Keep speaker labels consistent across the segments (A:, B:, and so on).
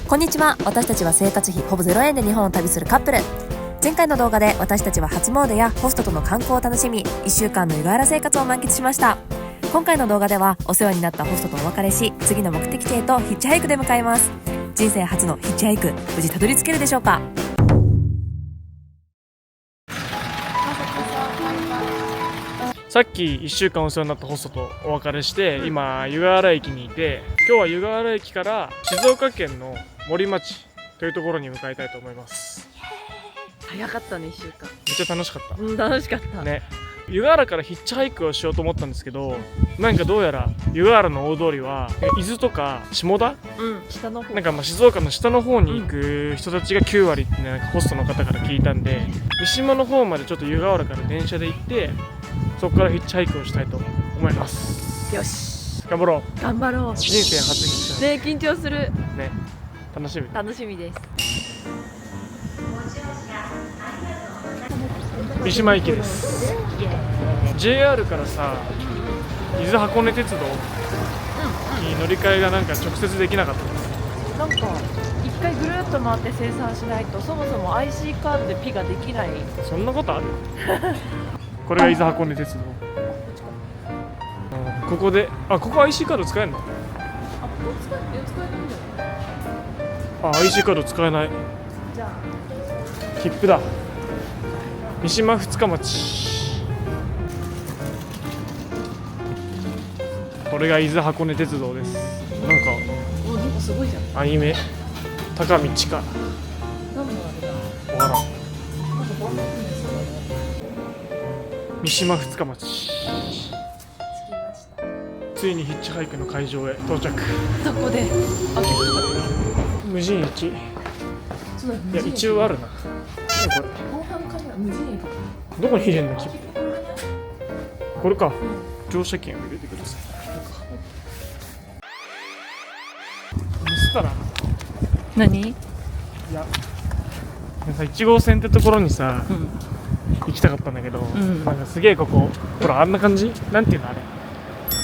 A: こんにちは。私たちは生活費ほぼ0円で日本を旅するカップル。前回の動画で私たちは初詣やホストとの観光を楽しみ、1週間の湯河原生活を満喫しました。今回の動画ではお世話になったホストとお別れし、次の目的地へとヒッチハイクで向かいます。人生初のヒッチハイク、無事たどり着けるでしょうか。
B: さっき1週間お世話になったホストとお別れして、今湯河原駅にいて、今日は湯河原駅から静岡県の森町というところに向かいたいと思います。
C: 早かったね、1週間。
B: めっちゃ楽しかった。
C: 楽しかった
B: ね。湯河原からヒッチハイクをしようと思ったんですけど、なんかどうやら湯河原の大通りは伊豆とか下田、
C: 下の方
B: なんか静岡の下の方に行く人たちが9割ってね、なんかホストの方から聞いたんで、三島の方までちょっと湯河原から電車で行って、そこからヒッチハイクをしたいと思います。
C: よし、
B: 頑張ろう。
C: 頑張ろう。
B: 人生初ヒッチハイ
C: ね、緊張する。
B: クね、楽しみ。
C: 楽しみです。
B: 三島駅です。JR からさ、伊豆箱根鉄道に乗り換えがなんか直接できなかったです。
C: なんか一回ぐるっと回って生産しないと、そもそも IC カードでピができない。
B: そんなことある？これが伊豆箱根鉄道。ここで、ここ IC カード使えるの？
C: ここ使えるんじゃない？IC
B: カード使えない。
C: じゃあ
B: 切符だ。三島二日町。これが伊豆箱根鉄道です。
C: なんかすごいじゃん。
B: アニメ高道か。
C: 何のあれだ。
B: わからん。
C: なんかバンド組んですよね。
B: 三島二日町。
C: 着きました。
B: ついにヒッチハイクの会場へ到着。
C: そこで
B: 無人駅。い
C: そうだよ。
B: や一応あるな。何これ？
C: 防犯カメラ無人駅。
B: どこに入れんの切符？これか。乗車券を入れてください。ミスったな。
C: 何？
B: いや、1号線ってところにさ、行きたかったんだけど、なんかすげえここ、ほらあんな感じ？なんていうのあれ？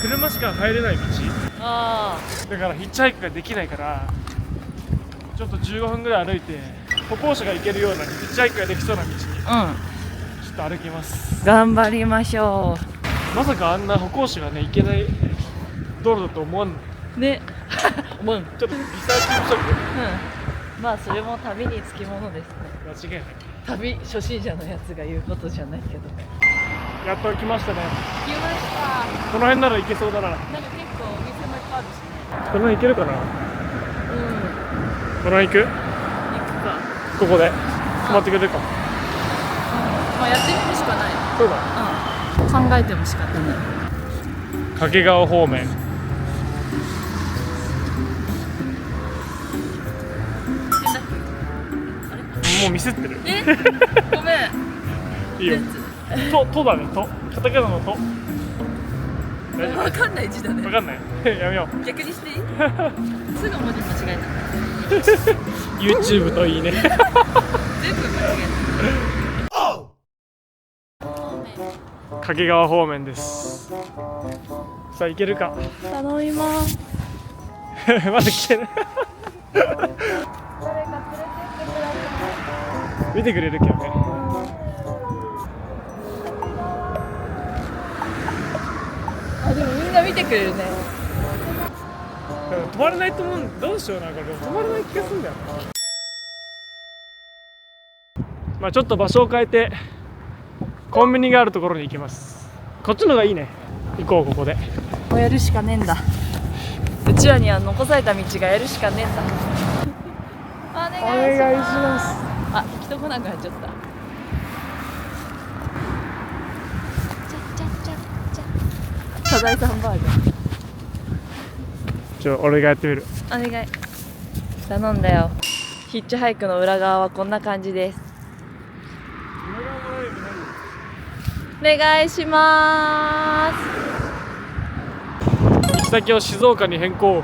B: 車しか入れない道
C: あ
B: だからヒッチハイクができないから、ちょっと15分ぐらい歩いて歩行者が行けるようなヒッチハイクができそうな道にちょっと歩きます。
C: 頑張りましょ
B: まさかあんな歩行者がね行けない道路だと思わんの。
C: うね。
B: ちょっとリサーチ不足。
C: まあそれも旅につきものですね。
B: 間違いない。
C: 旅初心者のやつが言うことじゃないけど。
B: やっと来ましたね。
C: 来ました。
B: この辺なら行けそうだな。
C: なんか結構お店もいっぱいあるしね。
B: この辺行けるかな。この辺行く？
C: 行くか。
B: ここで止まってくれるかも。
C: まあやってみるしかない。
B: そうだ。
C: 考えても仕方ない。
B: 掛川方面。もうミスってる。
C: ごめん。
B: いいよ。とだね。と。カタカナのと。大丈
C: わかんない字だ
B: 夫？わ
C: ね。
B: かんない。やめよう。
C: 逆にしていい？すぐ文字間違え
B: YouTube といいね。
C: た。全部間違
B: 掛川方面です。さあ行けるか。
C: えた。頼みます。
B: まだ来てない。
C: 誰か連れてってください。
B: 見てくれるけどね。
C: でもみんな見てくれるね。
B: 止まれないと思う。どうしような、これ止まれない気がするんだよな。ちょっと場所を変えてコンビニがあるところに行きます。こっちのがいいね。行こう。ここで
C: もうやるしかねえんだ。うちらには残された道がやるしかねえんだ。お
B: お願いします。
C: 人来なくなっちゃった。サザエさんバージョン。
B: 俺がやってみる。
C: お願い。頼んだよ。ヒッチハイクの裏側はこんな感じです。お願いしま
B: 行き先を静岡に変更。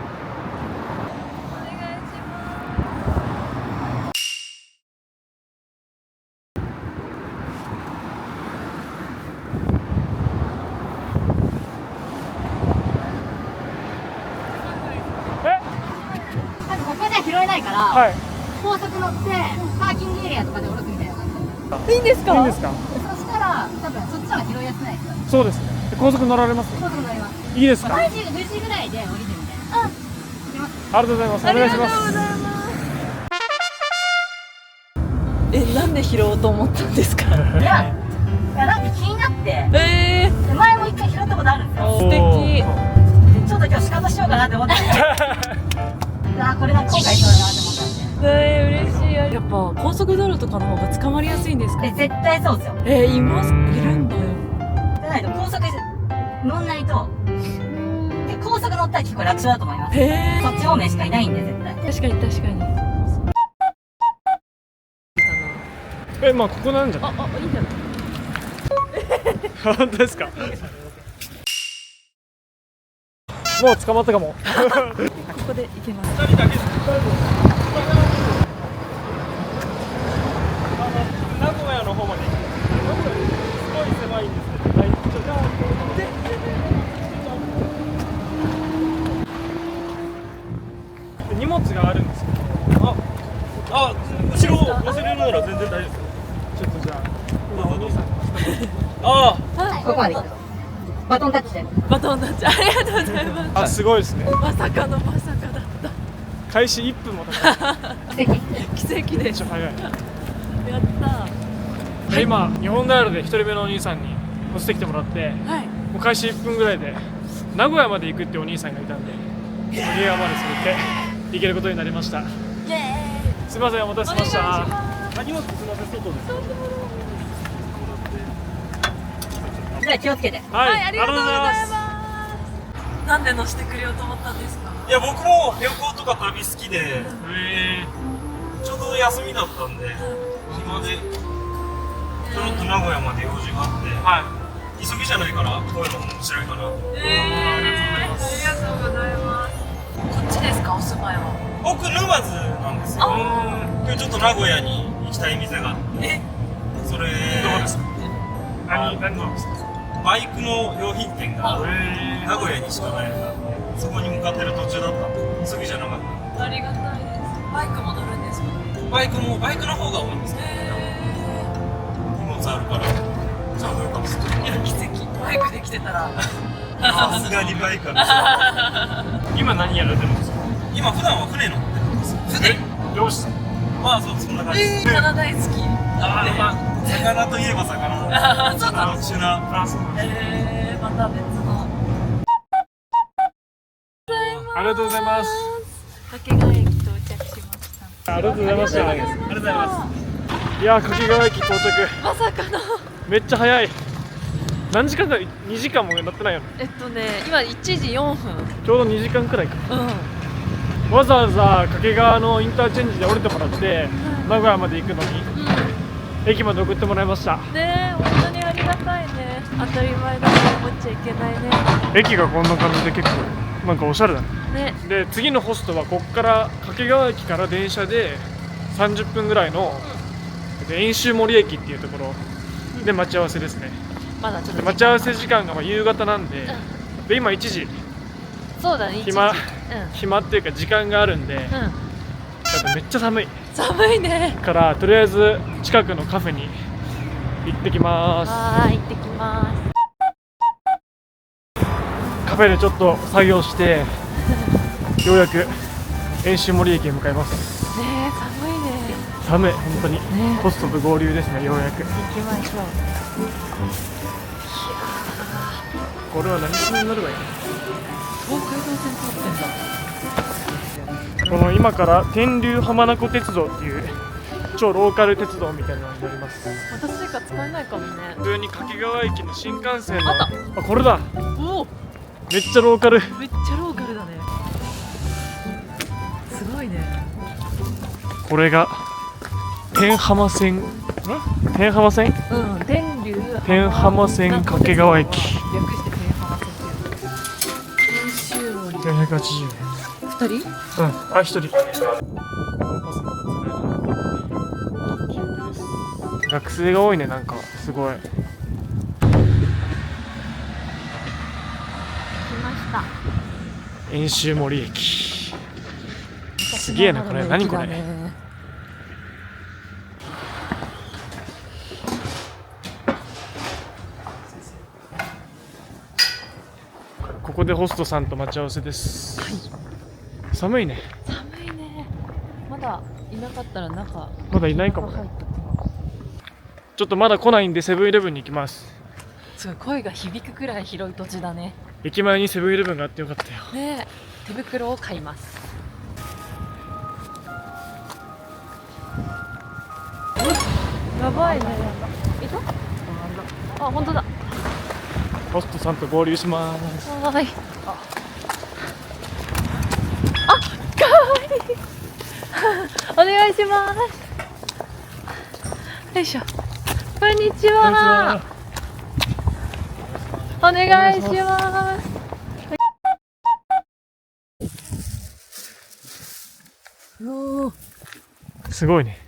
D: 拾えないから、
B: はい。
D: 高速乗ってパーキングエリアとかで降ろすみたいな感じ。
C: いいんですか？
B: いいんですか？
D: そしたら多分そっちの方が拾いやすくないですか？
B: そうですね。高速乗られます？
D: 高速乗ります。
B: いいですか？9
D: 時ぐらいで降りるみたいな。行きます。
B: ありがとうございます。お願いします。
C: なんで拾おうと思ったんですか？
D: いやなんか気になって、で前も一回拾ったことあるんですよ。
C: 素敵。
D: でちょっと今日仕方しようかなって思ってこれなんか後悔しそうだなって思ったんで。
C: 嬉しい。やっぱ高速道路とかの方が捕まりやすいんですか？
D: 絶対そうですよ。
C: います。いるんだよ。
D: じゃないと高速乗んないと、で高速乗ったら結構楽勝だと思います。そっち方面しかいないんで絶対。
C: 確かに確かに。
B: まあここなんじゃない？
C: いいんじゃない？
B: 本当ですか？もう捕まったかも。
C: ここで行けます。
B: 二人だけです。名古屋の方まで。すごい狭いんですけど。はい。荷物があるんですけど。後ろを乗せれるなら全然大丈夫ですよ。ちょっとじゃあ、お兄さん
D: ここまで行く。バトンタッチで。
C: バトンタッチありがとうございます。
B: すごいですね。
C: まさかのまさかだった。
B: 開始1分も経たない。
C: 奇跡で
B: めっちゃ早い。
C: やった
B: で今日本ダイヤルで1人目のお兄さんに乗せてきてもらって、
C: はい。
B: もう開始1分ぐらいで名古屋まで行くってお兄さんがいたんで、名古屋まで連れて行けることになりました。
C: イエーイ。
B: すみません、お待たせしました。
C: お願いします。
B: 荷物すみません、外です。
D: じゃあ気をつけて。
B: はい、
C: ありがとうございます。なんで乗せてくれようと思ったんですか？
E: いや、僕も旅行とか旅好きで、ちょうど休みだったんで、暇で、ちょろっと名古屋まで用事があって、急ぎじゃないから、こういうの面白いかな。
C: ありがとうございます。こっちですか、お住まいは？
E: 僕、沼津なんですよ。今日ちょっと名古屋に行きたい店があって、それ、
B: どうですか？何のですか？
E: バイクの用品店が名古屋にしかないのが、そこに向かってる途中だったんで、急ぎじゃなかった。
C: ありがたいです。バイクも乗るんですか？
E: バイクの方が多いんですけど、荷物あるから、ちゃんとよかったです。
C: いや、奇跡。バイクで来てたら。
E: さすがにバイクは
B: 今何やられてるんですか？
E: 今普段は船乗ってるんですよ。
B: 漁師さん。
E: まあそんな感じです。
C: 魚大好き。
E: 魚といえば魚。
C: そうなんです。
E: 特殊な。
C: また別の。
B: ありがとうございます。
C: 掛川駅到着しました。
B: ありがとうございました。
E: ありがとうございます。
B: いやー、掛川駅到着。
C: まさかの。
B: めっちゃ早い。何時間か、2時間も乗ってないよね。
C: 今1時4分。
B: ちょうど2時間くらいか。
C: うん。
B: わざわざ掛川のインターチェンジで降りてもらって名古屋まで行くのに、駅まで送ってもらいました。
C: ねえ、本当にありがたいね。当たり前だと思っちゃいけないね。
B: 駅がこんな感じで結構なんかおしゃれだね。
C: ね。
B: で次のホストはこっから掛川駅から電車で30分ぐらいの遠州森駅っていうところで待ち合わせですね。
C: まだちょっと
B: で待ち合わせ時間が夕方なんで、で今1時
C: そうだね。
B: 暇っていうか時間があるんで、だってめっちゃ寒い
C: 寒いね。
B: からとりあえず近くのカフェに行ってきます。
C: 行ってきます。
B: カフェでちょっと作業してようやく遠州森駅へ向かいます。
C: ねえ、寒いね。
B: 寒い、本当に、ホストと合流ですね。ようやく
C: 行きましょう。
B: これは何線に乗ればいいの？
C: 東海道線通ってんだ。
B: この今から天竜浜名湖鉄道っていう超ローカル鉄道みたいなのに乗ります。
C: 私しか使えないかもね。
B: 普通に掛川駅の新幹線の
C: あった
B: これだ。
C: おお、
B: めっちゃローカル。
C: めっちゃローカルだね。すごいね。
B: これが天浜線。天浜線？
C: うん、天竜
B: 天浜線掛川駅。
C: 略して天浜線っていう。研修森。
B: 480円。
C: 2人？
B: うん、1人。学生が多いね、なんかすごい。
C: 来ました。
B: 遠州森駅。すすげえなこれ。何これ。ここでホストさんと待ち合わせです。寒いね。
C: 寒いね。まだいなかったら中。
B: まだいないかもね。ちょっとまだ来ないんでセブンイレブンに行きます。
C: すごい声が響くくらい広い土地だね。
B: 駅前にセブンイレブンがあってよかったよ。
C: ねえ、手袋を買います。やばいね。いた？あ、本当だ。
B: ホストさんと合流します。
C: はーい。あ、かわいい。お願いします。よいしょ。こんにちは。お願いします。おー、
B: すごいね。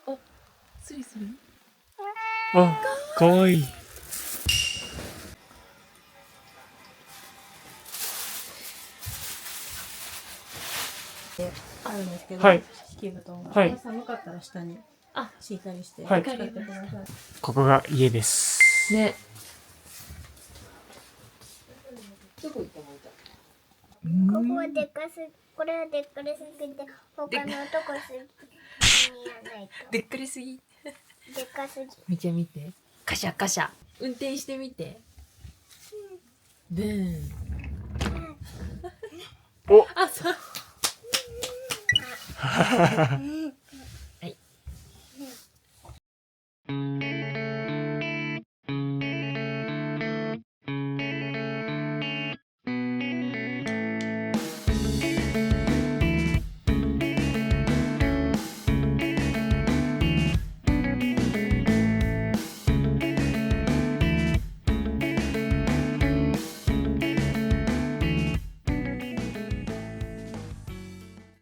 C: お、スリスリ。
B: あ、かわいい。
F: あるんですけど、
B: はい
F: 敷布団が、
B: はい
F: 寒かったら下に敷いたりして
B: はい
F: 使ってください。
B: ここが家です。
C: ね。
G: ここはでかす、これはでっかりすぎて、他のとこすぎないと。
C: でっかりすぎ。
G: でかすぎ。
C: 見て見て。カシャカシャ。運転してみて。ブーン。
B: お
C: あ、そう。